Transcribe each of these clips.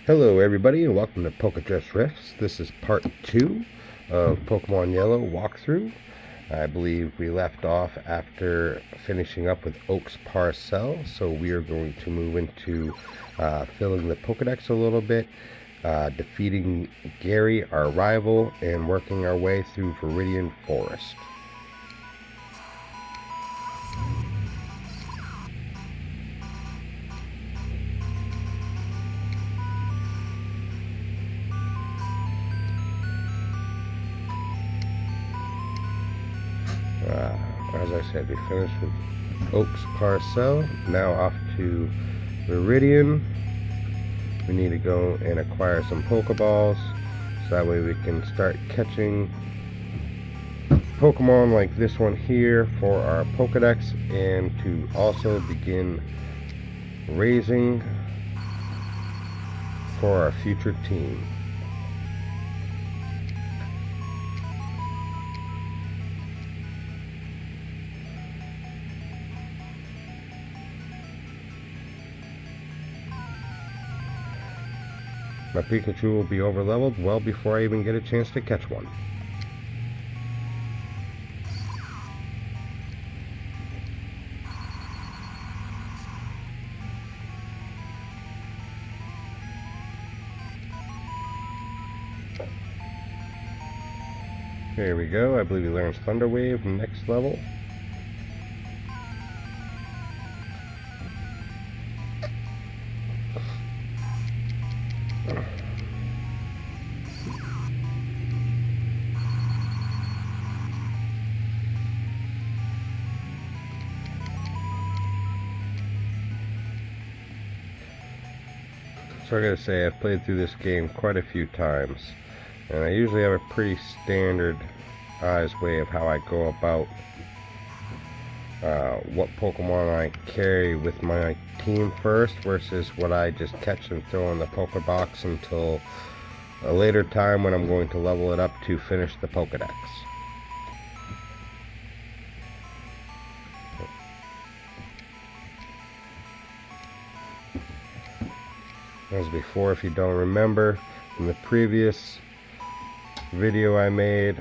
Hello everybody and welcome to Pokedrift. This is part 2 of Pokemon Yellow walkthrough. I believe we left off after finishing up with Oak's Parcel, so we are going to move into filling the Pokedex a little bit, defeating Gary, our rival, and working our way through Viridian Forest. As I said, we finished with Oak's Parcel. Now off to Viridian. We need to go and acquire some Pokeballs, so that way we can start catching Pokemon like this one here for our Pokedex, and to also begin raising for our future team. My Pikachu will be over leveled well before I even get a chance to catch one. There we go. I believe he learns Thunder Wave next level. So I gotta say, I've played through this game quite a few times, and I usually have a pretty standardized way of how I go about what Pokemon I carry with my team first versus what I just catch and throw in the Pokebox until a later time when I'm going to level it up to finish the Pokedex. As before, if you don't remember, in the previous video I made,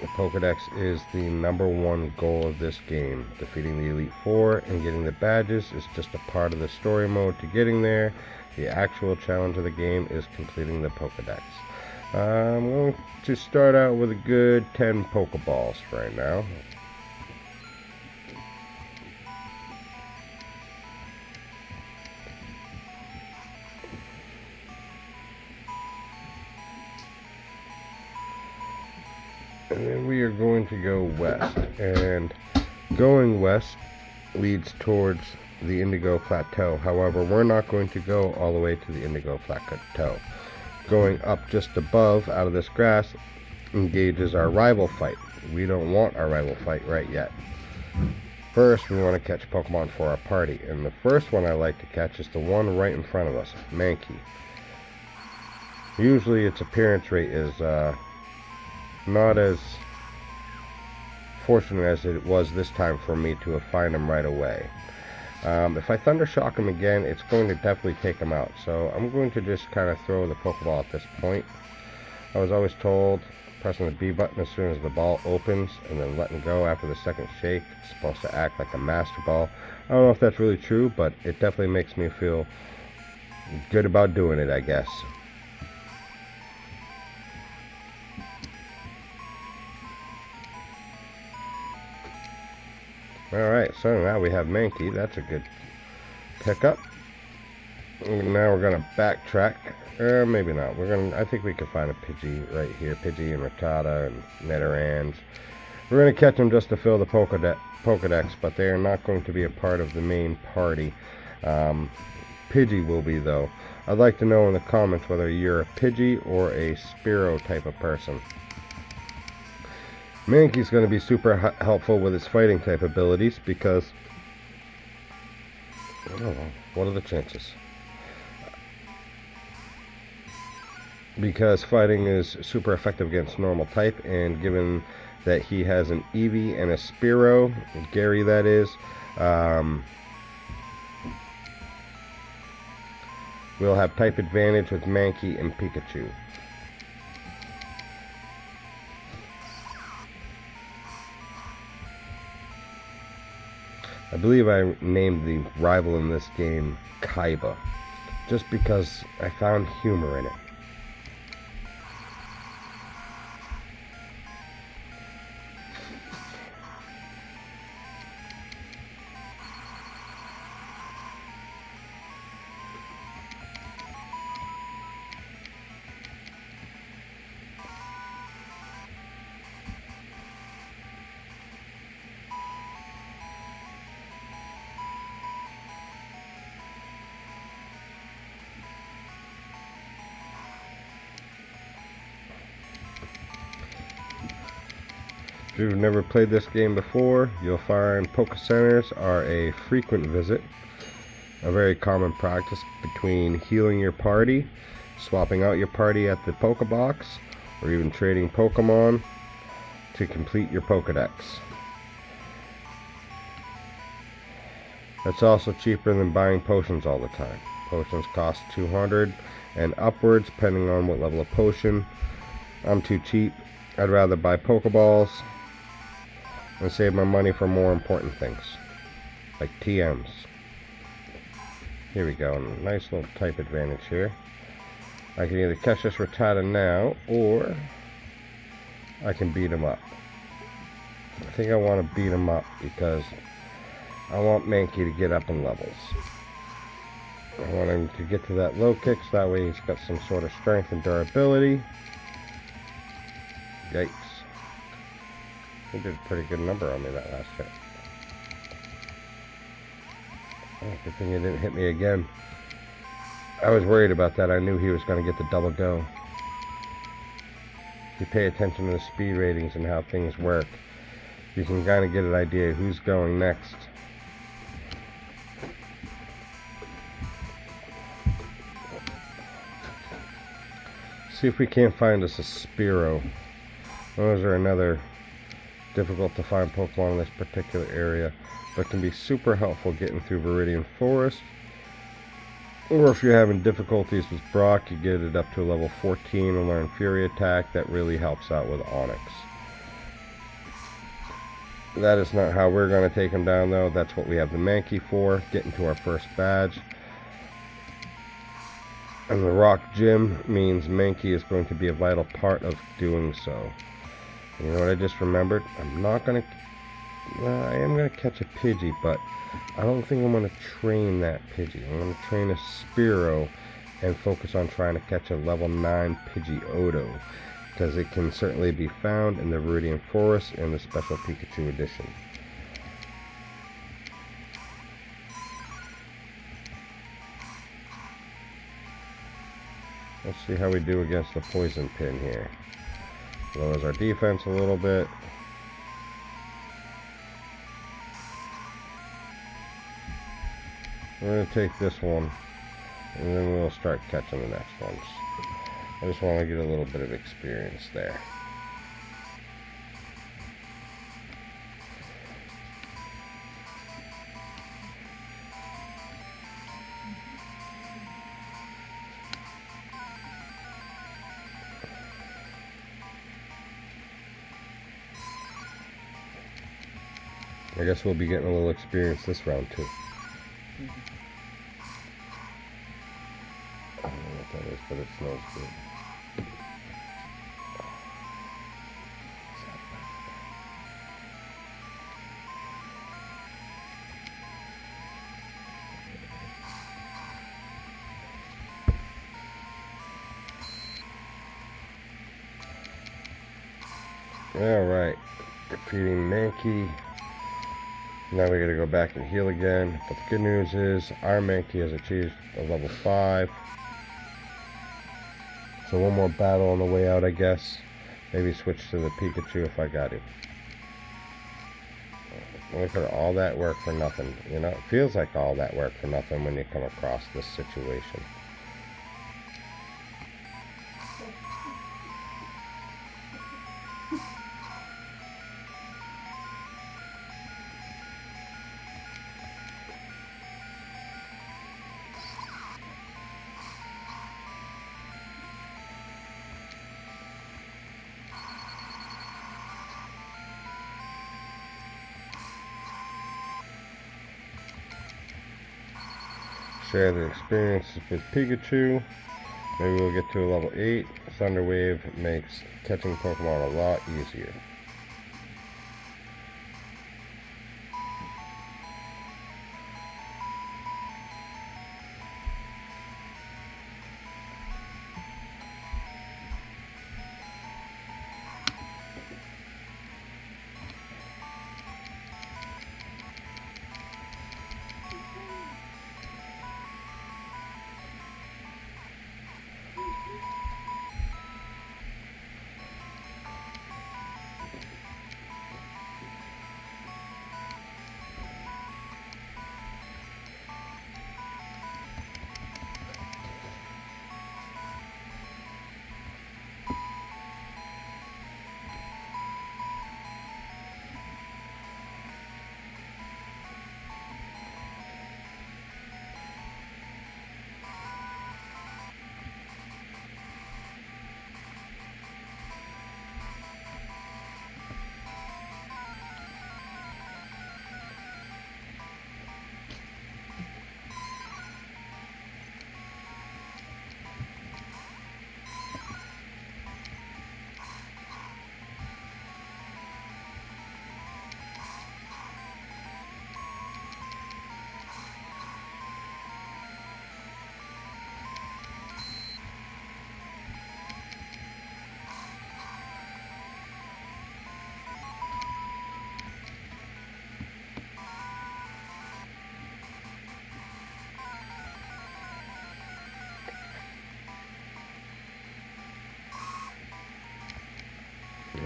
the Pokedex is the #1 goal of this game. Defeating the Elite Four and getting the badges is just a part of the story mode to getting there. The actual challenge of the game is completing the Pokedex. I'm going to start out with a good 10 Pokeballs right now. And then we are going to go west, and going west leads towards the Indigo Plateau. However, we're not going to go all the way to the Indigo Plateau. Going up just above out of this grass engages our rival fight. We don't want our rival fight right yet. First, we want to catch Pokemon for our party, and the first one I like to catch is the one right in front of us, Mankey. Usually its appearance rate is not as fortunate as it was this time for me to find him right away. If I Thunder Shock him again, it's going to definitely take him out, so I'm going to just kind of throw the Pokeball at this point. I was always told pressing the B button as soon as the ball opens and then letting go after the second shake, it's supposed to act like a Master Ball. I don't know if that's really true, but it definitely makes me feel good about doing it, I guess. Alright, so now we have Mankey. That's a good pickup. Now we're going to backtrack. Maybe not. I think we can find a Pidgey right here. Pidgey and Rattata and Netherans. We're going to catch them just to fill the Pokedex, but they are not going to be a part of the main party. Pidgey will be, though. I'd like to know in the comments whether you're a Pidgey or a Spearow type of person. Mankey's going to be super helpful with his fighting type abilities because, I don't know, what are the chances? Because fighting is super effective against normal type, and given that he has an Eevee and a Spearow, Gary that is, We'll have type advantage with Mankey and Pikachu. I believe I named the rival in this game Kaiba, just because I found humor in it. If you've never played this game before, you'll find Poke Centers are a frequent visit, a very common practice between healing your party, swapping out your party at the Pokebox, or even trading Pokemon to complete your Pokedex. It's also cheaper than buying potions all the time. Potions cost 200 and upwards depending on what level of potion. I'm too cheap. I'd rather buy Pokeballs and save my money for more important things, like TMs. Here we go, nice little type advantage here. I can either catch this Rattata now, or I can beat him up. I think I want to beat him up because I want Mankey to get up in levels. I want him to get to that low kick, so that way he's got some sort of strength and durability. Yikes. He did a pretty good number on me that last hit. Oh, good thing he didn't hit me again. I was worried about that. I knew he was going to get the double go. If you pay attention to the speed ratings and how things work, you can kind of get an idea who's going next. See if we can't find us a Spearow. Those are another difficult to find Pokemon in this particular area, but can be super helpful getting through Viridian Forest. Or if you're having difficulties with Brock, you get it up to level 14 and learn Fury Attack. That really helps out with Onix. That is not how we're going to take him down, though. That's what we have the Mankey for, getting to our first badge. And the Rock Gym means Mankey is going to be a vital part of doing so. You know what I just remembered? I am going to catch a Pidgey, but I don't think I'm going to train that Pidgey. I'm going to train a Spearow and focus on trying to catch a level 9 Pidgeotto, because it can certainly be found in the Viridian Forest in the Special Pikachu Edition. Let's see how we do against the Poison Pin here. Lowers our defense a little bit. We're going to take this one, and then we'll start catching the next ones. I just want to get a little bit of experience there. I guess we'll be getting a little experience this round too. I don't know what that is, but it smells good. Alright, defeating Mankey. Now we gotta go back and heal again. But the good news is our Mankey has achieved a level 5. So one more battle on the way out, I guess. Maybe switch to the Pikachu if I got him. Look at all that work for nothing. You know, it feels like all that work for nothing when you come across this situation. share the experiences with Pikachu. Maybe we'll get to a level 8. Thunder Wave makes catching Pokemon a lot easier.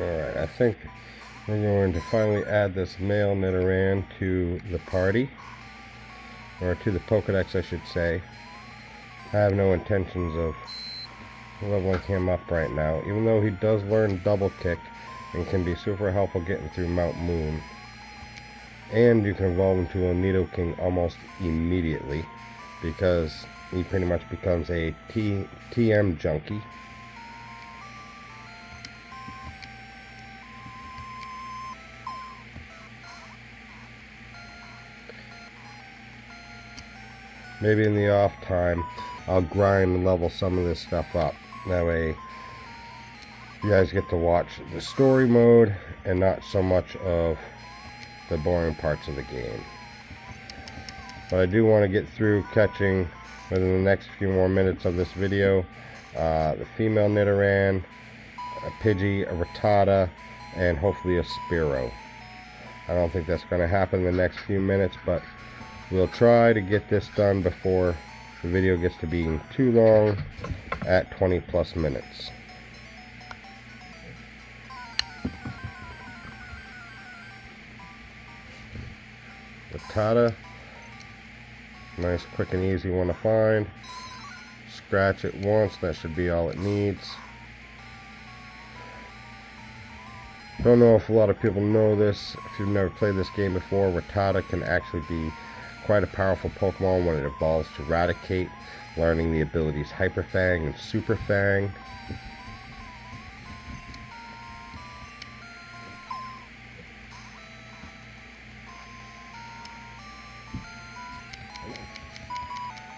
Alright, I think we're going to finally add this male Nidoran to the party, or to the Pokedex I should say. I have no intentions of leveling him up right now, even though he does learn Double Kick and can be super helpful getting through Mount Moon. And you can evolve into a Nidoking almost immediately, because he pretty much becomes a TM junkie. Maybe in the off time, I'll grind and level some of this stuff up. That way, you guys get to watch the story mode and not so much of the boring parts of the game. But I do want to get through catching, within the next few more minutes of this video, the female Nidoran, a Pidgey, a Rattata, and hopefully a Spearow. I don't think that's going to happen in the next few minutes, but we'll try to get this done before the video gets to being too long at 20 plus minutes. Rattata, nice quick and easy one to find. Scratch it once, that should be all it needs. Don't know if a lot of people know this. If you've never played this game before, Rattata can actually be quite a powerful Pokemon when it evolves to Raticate, learning the abilities Hyper Fang and Super Fang.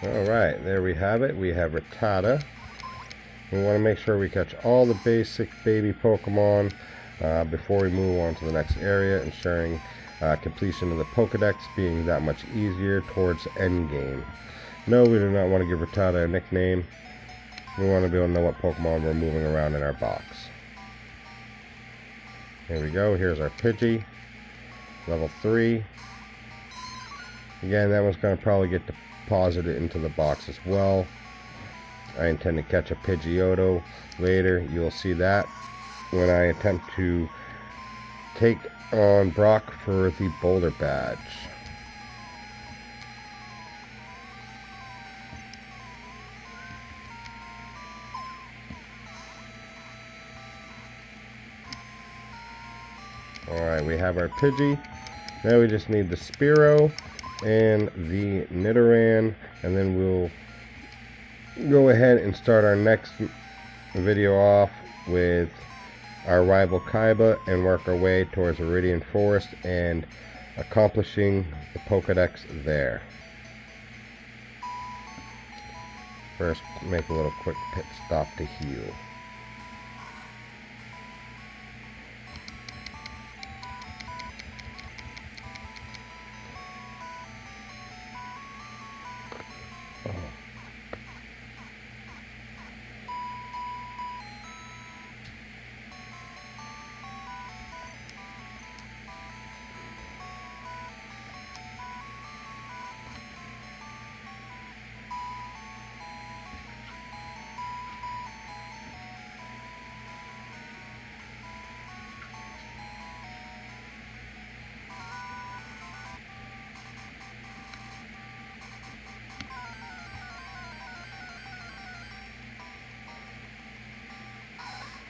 Alright, there we have it. We have Rattata. We want to make sure we catch all the basic baby Pokemon before we move on to the next area, ensuring completion of the Pokedex being that much easier towards endgame. No, we do not want to give Rattata a nickname. We want to be able to know what Pokemon we're moving around in our box. Here we go. Here's our Pidgey. Level 3. Again, that one's going to probably get deposited into the box as well. I intend to catch a Pidgeotto later. You'll see that when I attempt to take on Brock for the Boulder Badge. Alright, we have our Pidgey. Now we just need the Spearow and the Nidoran, and then we'll go ahead and start our next video off with our rival Kaiba and work our way towards Iridian Forest and accomplishing the Pokedex there. First, make a little quick pit stop to heal.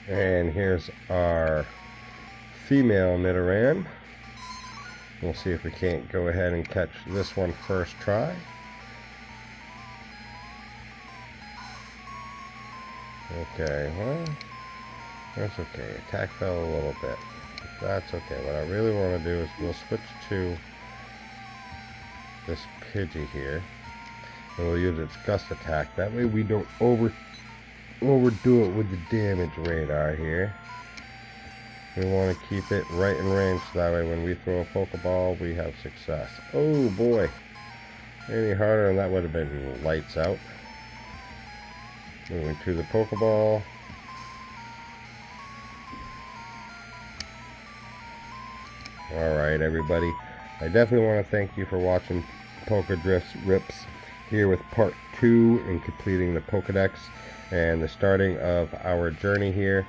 And here's our female Nidoran. We'll see if we can't go ahead and catch this one first try. Okay, well, that's okay. Attack fell a little bit. That's okay. What I really want to do is we'll switch to this Pidgey here. And we'll use its Gust attack. That way we don't overdo it with the damage radar here. We want to keep it right in range so that way when we throw a Pokeball we have success. Oh boy. Any harder and that would have been lights out. Moving to the Pokeball. Alright everybody. I definitely want to thank you for watching Pokedrift's Rips here with part 2 in completing the Pokedex and the starting of our journey here.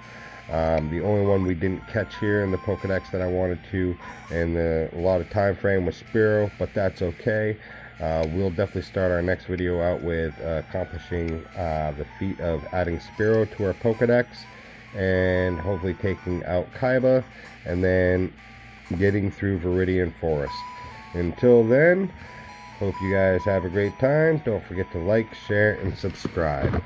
The only one we didn't catch here in the Pokedex that I wanted to and a lot of time frame was Spearow, but that's okay. We'll definitely start our next video out with accomplishing the feat of adding Spearow to our Pokedex and hopefully taking out Kaiba and then getting through Viridian Forest. Until then, hope you guys have a great time. Don't forget to like, share, and subscribe.